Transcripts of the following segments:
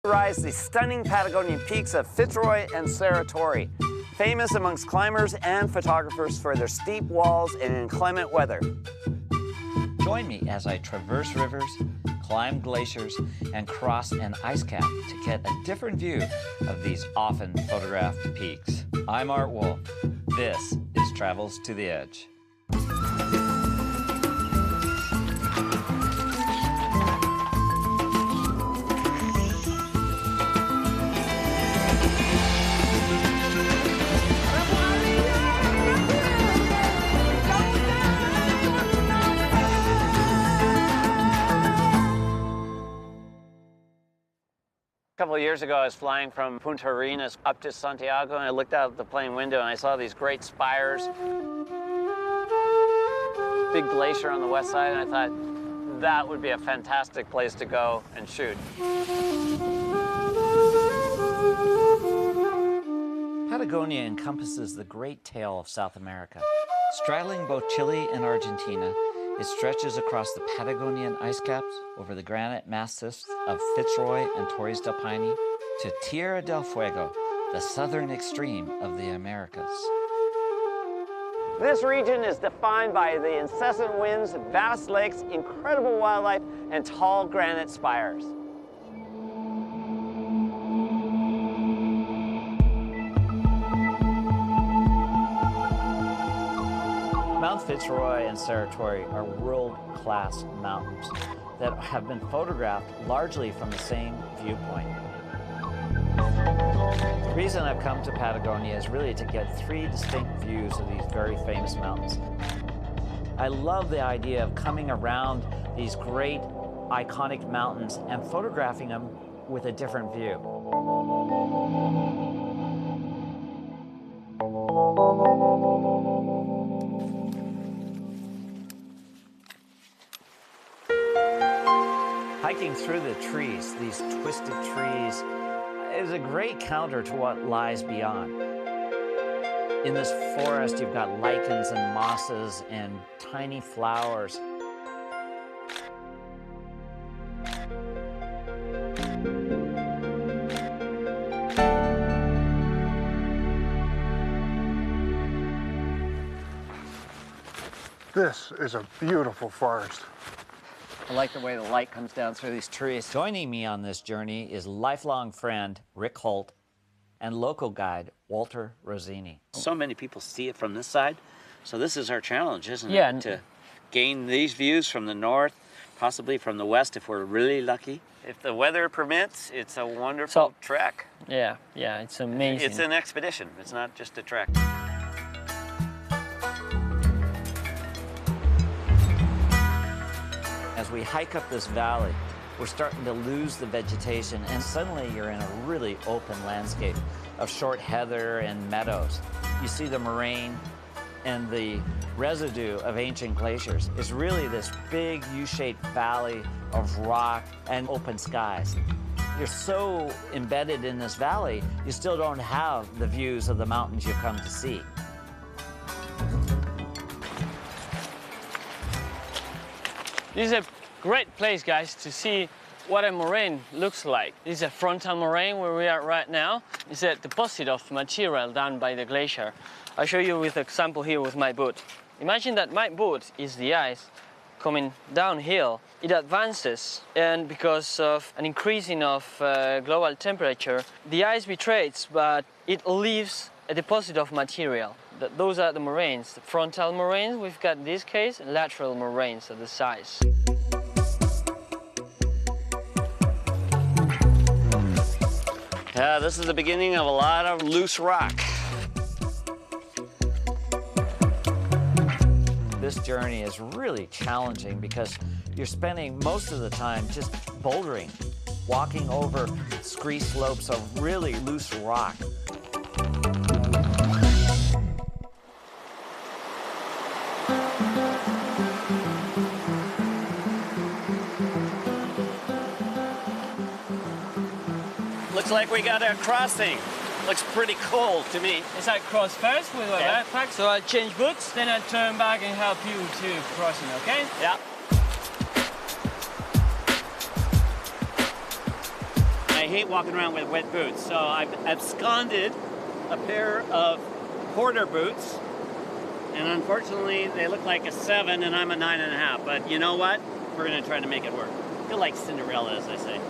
Rise the stunning Patagonian peaks of Fitzroy and Cerro Torre, famous amongst climbers and photographers for their steep walls and inclement weather. Join me as I traverse rivers, climb glaciers, and cross an ice cap to get a different view of these often photographed peaks. I'm Art Wolfe. This is Travels to the Edge. A couple of years ago, I was flying from Punta Arenas up to Santiago, and I looked out the plane window and I saw these great spires, big glacier on the west side, and I thought that would be a fantastic place to go and shoot. Patagonia encompasses the great tail of South America. Straddling both Chile and Argentina, it stretches across the Patagonian ice caps over the granite massifs of Fitzroy and Torres del Paine to Tierra del Fuego, the southern extreme of the Americas. This region is defined by the incessant winds, vast lakes, incredible wildlife, and tall granite spires. Mount Fitzroy and Cerro Torre are world-class mountains that have been photographed largely from the same viewpoint. The reason I've come to Patagonia is really to get three distinct views of these very famous mountains. I love the idea of coming around these great iconic mountains and photographing them with a different view. Hiking through the trees, these twisted trees, is a great counter to what lies beyond. In this forest, you've got lichens and mosses and tiny flowers. This is a beautiful forest. I like the way the light comes down through these trees. Joining me on this journey is lifelong friend Rick Holt and local guide Walter Rosini. So many people see it from this side, so this is our challenge, isn't Yeah. it? To gain these views from the north, possibly from the west if we're really lucky. If the weather permits, it's a wonderful trek. Yeah, it's amazing. It's an expedition. It's not just a trek. As we hike up this valley, we're starting to lose the vegetation, and suddenly you're in a really open landscape of short heather and meadows. You see the moraine and the residue of ancient glaciers. It's really this big U-shaped valley of rock and open skies. You're so embedded in this valley, you still don't have the views of the mountains you've come to see. This is a great place, guys, to see what a moraine looks like. This is a frontal moraine where we are right now. It's a deposit of material done by the glacier. I'll show you with an example here with my boot. Imagine that my boot is the ice coming downhill. It advances, and because of an increasing of global temperature, the ice retreats, but it leaves a deposit of material. Those are the moraines. The frontal moraines, we've got in this case, lateral moraines of the size. Yeah, this is the beginning of a lot of loose rock. This journey is really challenging because you're spending most of the time just bouldering, walking over scree slopes of really loose rock. Looks like we got a crossing. Looks pretty cool to me. Is that cross first with a backpack? So I'll change boots, then I'll turn back and help you to crossing, okay? Yeah. I hate walking around with wet boots, so I've absconded a pair of Porter boots, and unfortunately they look like a 7 and I'm a 9.5, but you know what? We're gonna try to make it work. I feel like Cinderella, as I say.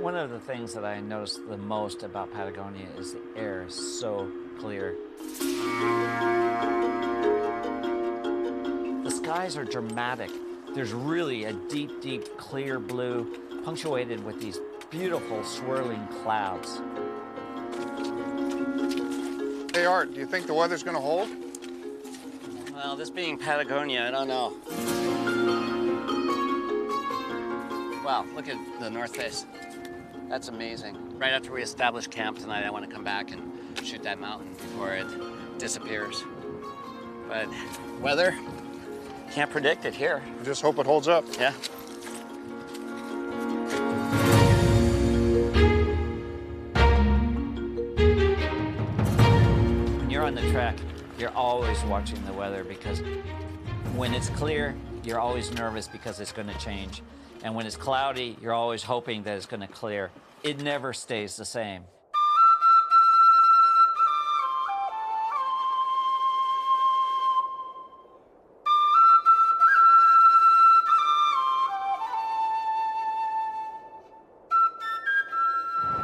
One of the things that I notice the most about Patagonia is the air is so clear. The skies are dramatic. There's really a deep, deep, clear blue, punctuated with these beautiful swirling clouds. Hey, Art, do you think the weather's gonna hold? Well, this being Patagonia, I don't know. Wow, look at the North Face. That's amazing. Right after we establish camp tonight, I want to come back and shoot that mountain before it disappears. But weather, can't predict it here. I just hope it holds up. Yeah. When you're on the track, you're always watching the weather because when it's clear, you're always nervous because it's going to change. And when it's cloudy, you're always hoping that it's going to clear. It never stays the same.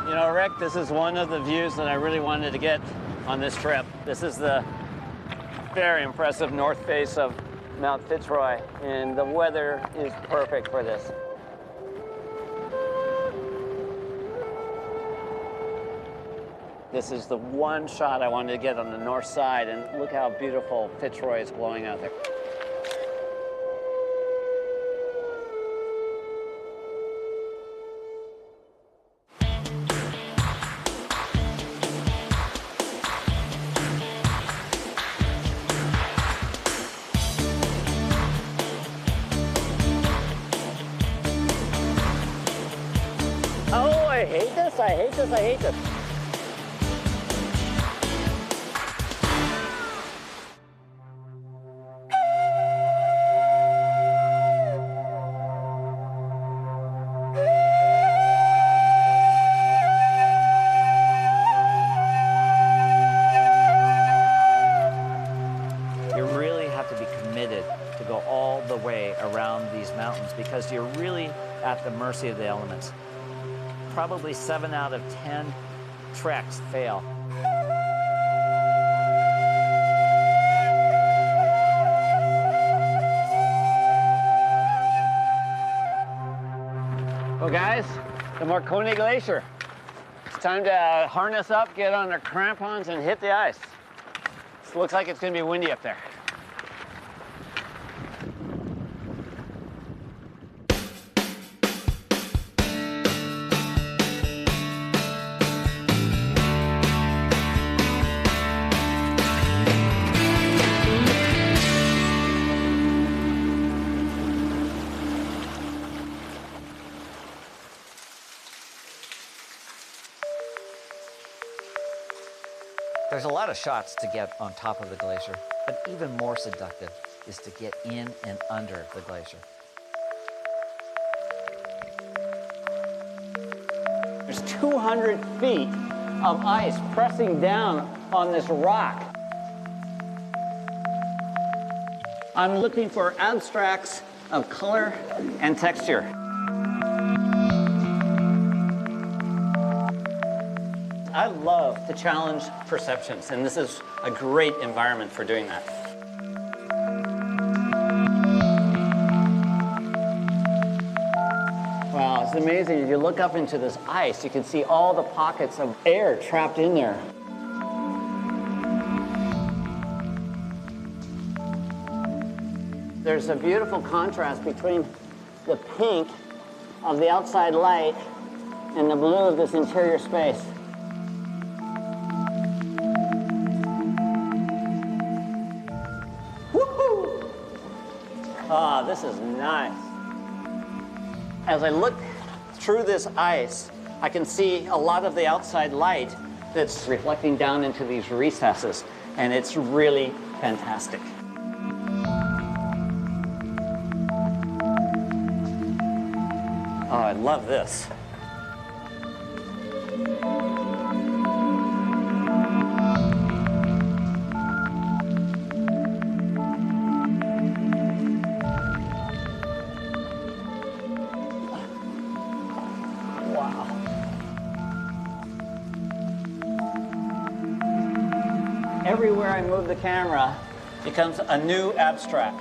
You know, Rick, this is one of the views that I really wanted to get on this trip. This is the very impressive north face of Mount Fitzroy, and the weather is perfect for this. This is the one shot I wanted to get on the north side, and look how beautiful Fitzroy is glowing out there. Oh, I hate this, I hate this, I hate this. You really have to be committed to go all the way around these mountains because you're really at the mercy of the elements. Probably 7 out of 10 treks fail. Well, guys, the Marconi Glacier. It's time to harness up, get on our crampons, and hit the ice. It looks like it's going to be windy up there. There's a lot of shots to get on top of the glacier, but even more seductive is to get in and under the glacier. There's 200 feet of ice pressing down on this rock. I'm looking for abstracts of color and texture. I love to challenge perceptions, and this is a great environment for doing that. Wow, it's amazing. If you look up into this ice, you can see all the pockets of air trapped in there. There's a beautiful contrast between the pink of the outside light and the blue of this interior space. Wow, this is nice. As I look through this ice, I can see a lot of the outside light that's reflecting down into these recesses, and it's really fantastic. Oh, I love this. Wow. Everywhere I move the camera becomes a new abstract.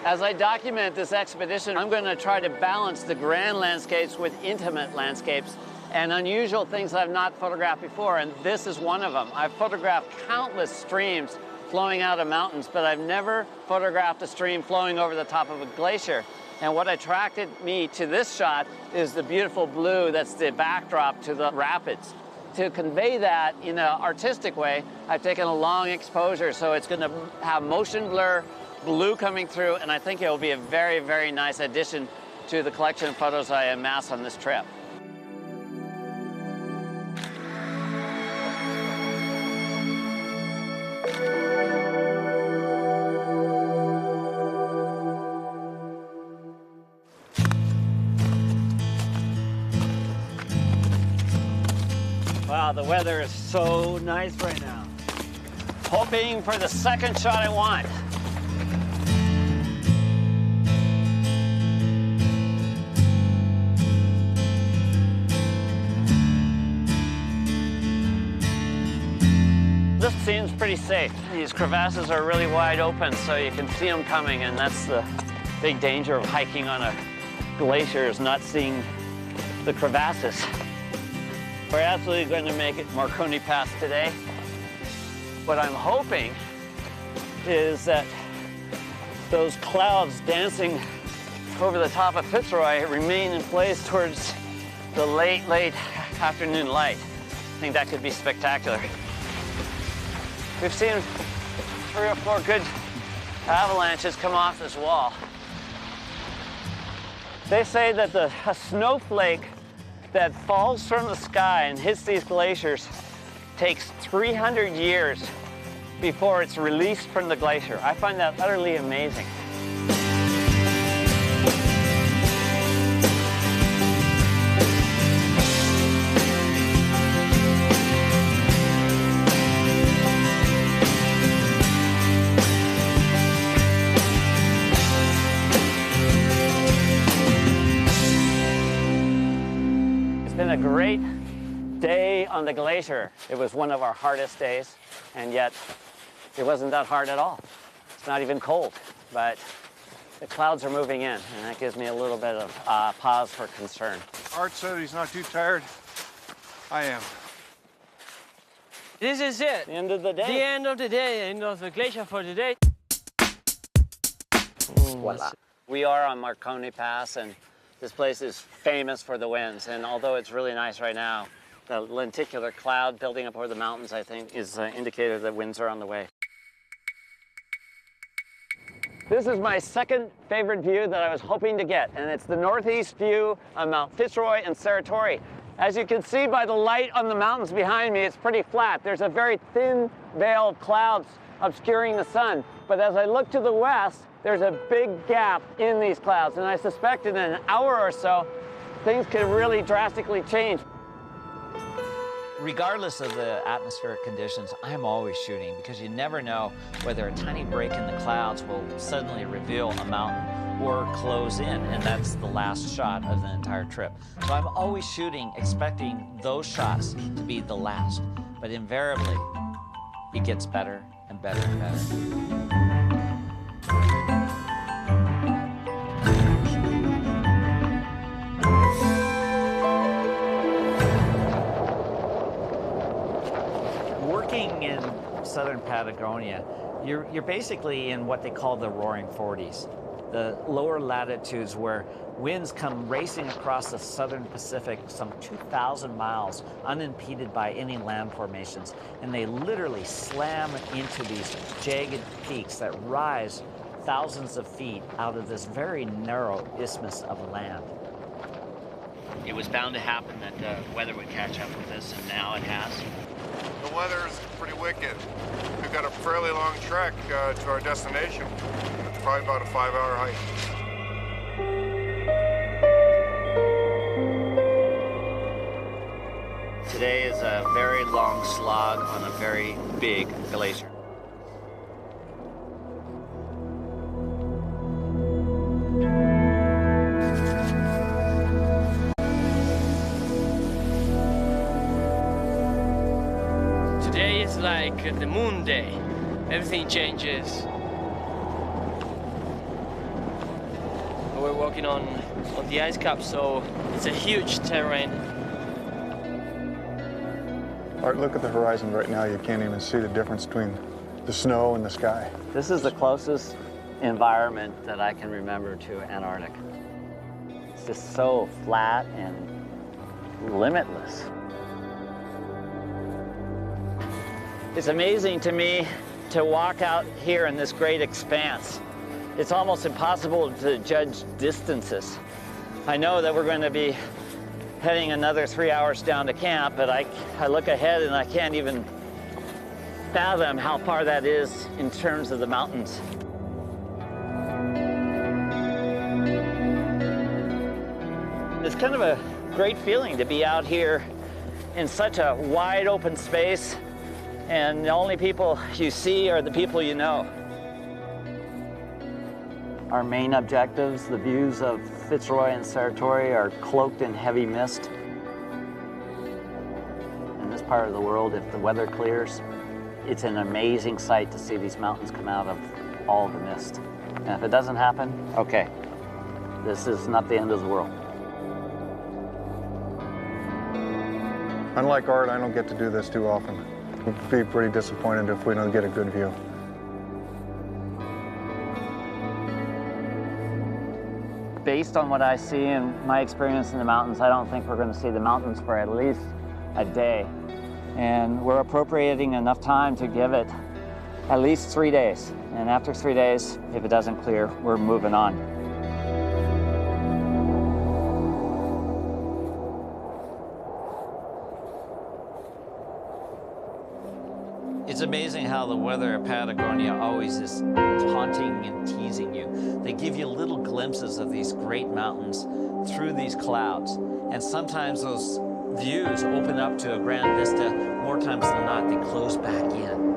As I document this expedition, I'm going to try to balance the grand landscapes with intimate landscapes and unusual things I've not photographed before, and this is one of them. I've photographed countless streams flowing out of mountains, but I've never photographed a stream flowing over the top of a glacier. And what attracted me to this shot is the beautiful blue that's the backdrop to the rapids. To convey that in an artistic way, I've taken a long exposure, so it's going to have motion blur, blue coming through, and I think it will be a very, very nice addition to the collection of photos I amass on this trip. Wow, the weather is so nice right now. Hoping for the second shot I want. This seems pretty safe. These crevasses are really wide open, so you can see them coming, and that's the big danger of hiking on a glacier, is not seeing the crevasses. We're absolutely going to make it Marconi Pass today. What I'm hoping is that those clouds dancing over the top of Fitzroy remain in place towards the late afternoon light. I think that could be spectacular. We've seen 3 or 4 good avalanches come off this wall. They say that a snowflake that falls from the sky and hits these glaciers takes 300 years before it's released from the glacier. I find that utterly amazing. A great day on the glacier. It was one of our hardest days, and yet it wasn't that hard at all. It's not even cold, but the clouds are moving in, and that gives me a little bit of pause for concern. Art said he's not too tired. I am. This is it. The end of the day. The end of the day, end of the glacier for today. Voila. We are on Marconi Pass, and this place is famous for the winds, and although it's really nice right now, the lenticular cloud building up over the mountains, I think, is an indicator that winds are on the way. This is my second favorite view that I was hoping to get, and it's the northeast view of Mount Fitzroy and Serratori. As you can see by the light on the mountains behind me, it's pretty flat. There's a very thin veil of clouds obscuring the sun, but as I look to the west, there's a big gap in these clouds, and I suspect in an hour or so, things could really drastically change. Regardless of the atmospheric conditions, I'm always shooting because you never know whether a tiny break in the clouds will suddenly reveal a mountain or close in, and that's the last shot of the entire trip. So I'm always shooting, expecting those shots to be the last, but invariably, it gets better and better and better. Working in southern Patagonia, you're basically in what they call the roaring 40s, the lower latitudes where winds come racing across the southern Pacific some 2,000 miles unimpeded by any land formations, and they literally slam into these jagged peaks that rise thousands of feet out of this very narrow isthmus of land. It was bound to happen that the weather would catch up with us, and now it has. The weather is pretty wicked. We've got a fairly long trek to our destination. It's probably about a 5-hour hike. Today is a very long slog on a very big glacier. Today is like the moon day. Everything changes. We're walking on the ice cap, so it's a huge terrain. Art, look at the horizon right now. You can't even see the difference between the snow and the sky. This is the closest environment that I can remember to Antarctica. It's just so flat and limitless. It's amazing to me to walk out here in this great expanse. It's almost impossible to judge distances. I know that we're going to be heading another 3 hours down to camp, but I look ahead and I can't even fathom how far that is in terms of the mountains. It's kind of a great feeling to be out here in such a wide open space, and the only people you see are the people you know. Our main objectives, the views of Fitzroy and Serratore, are cloaked in heavy mist. In this part of the world, if the weather clears, it's an amazing sight to see these mountains come out of all the mist. And if it doesn't happen, okay, this is not the end of the world. Unlike Art, I don't get to do this too often. We'd be pretty disappointed if we don't get a good view. Based on what I see and my experience in the mountains, I don't think we're going to see the mountains for at least a day. And we're appropriating enough time to give it at least 3 days. And after 3 days, if it doesn't clear, we're moving on. It's amazing how the weather of Patagonia always is taunting and teasing you. They give you little glimpses of these great mountains through these clouds. And sometimes those views open up to a grand vista. More times than not, they close back in.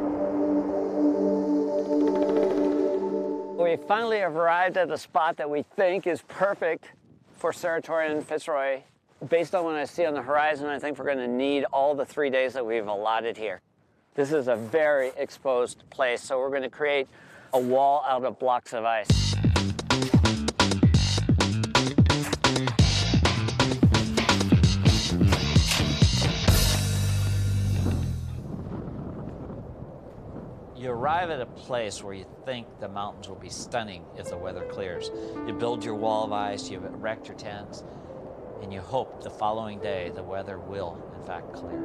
We finally have arrived at the spot that we think is perfect for Serratore and Fitzroy. Based on what I see on the horizon, I think we're going to need all the 3 days that we've allotted here. This is a very exposed place, so we're going to create a wall out of blocks of ice. You arrive at a place where you think the mountains will be stunning if the weather clears. You build your wall of ice, you erect your tents, and you hope the following day the weather will, in fact, clear.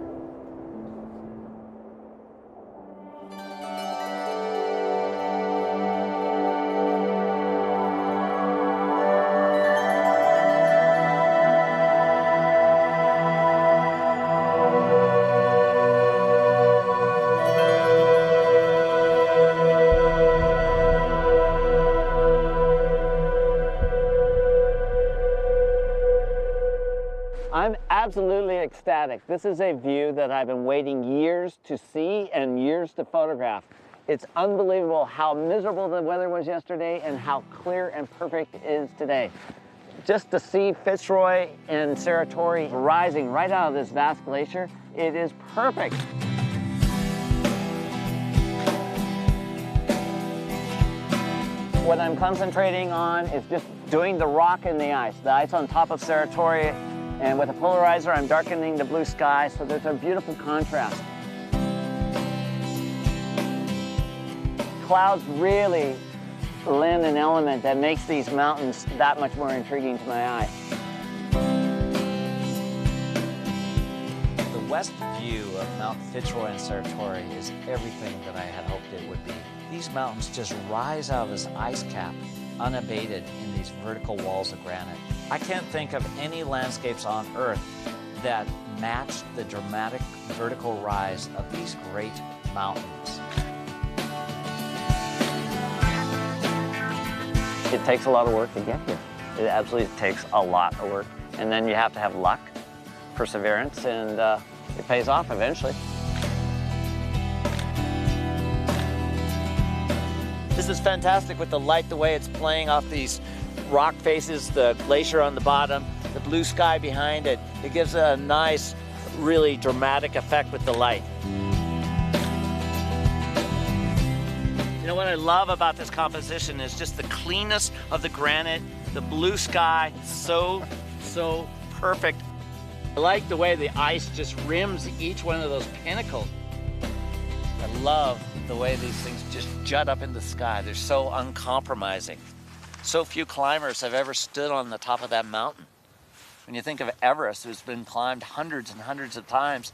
I'm absolutely ecstatic. This is a view that I've been waiting years to see and years to photograph. It's unbelievable how miserable the weather was yesterday and how clear and perfect it is today. Just to see Fitzroy and Serratori rising right out of this vast glacier, it is perfect. What I'm concentrating on is just doing the rock and the ice on top of Serratori, and with a polarizer I'm darkening the blue sky, so there's a beautiful contrast. Clouds really lend an element that makes these mountains that much more intriguing to my eye. The west view of Mount Fitzroy and Serratori is everything that I had hoped it would be. These mountains just rise out of this ice cap, unabated in these vertical walls of granite. I can't think of any landscapes on Earth that match the dramatic vertical rise of these great mountains. It takes a lot of work to get here. It absolutely takes a lot of work. And then you have to have luck, perseverance, and it pays off eventually. This is fantastic with the light, the way it's playing off these rock faces, the glacier on the bottom, the blue sky behind it. It gives a nice, really dramatic effect with the light. You know what I love about this composition is just the cleanness of the granite, the blue sky, so perfect. I like the way the ice just rims each one of those pinnacles. I love the way these things just jut up in the sky. They're so uncompromising. So few climbers have ever stood on the top of that mountain. When you think of Everest, who's been climbed hundreds and hundreds of times,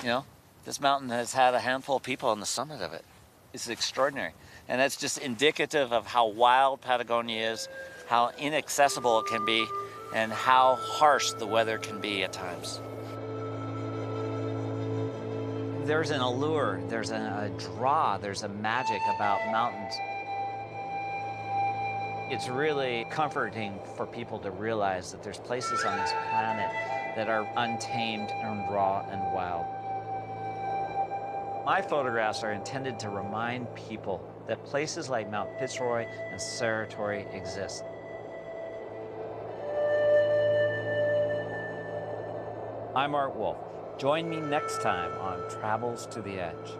you know, this mountain has had a handful of people on the summit of it. It's extraordinary. And that's just indicative of how wild Patagonia is, how inaccessible it can be, and how harsh the weather can be at times. There's an allure, there's a draw, there's a magic about mountains. It's really comforting for people to realize that there's places on this planet that are untamed and raw and wild. My photographs are intended to remind people that places like Mount Fitzroy and Serratori exist. I'm Art Wolfe. Join me next time on Travels to the Edge.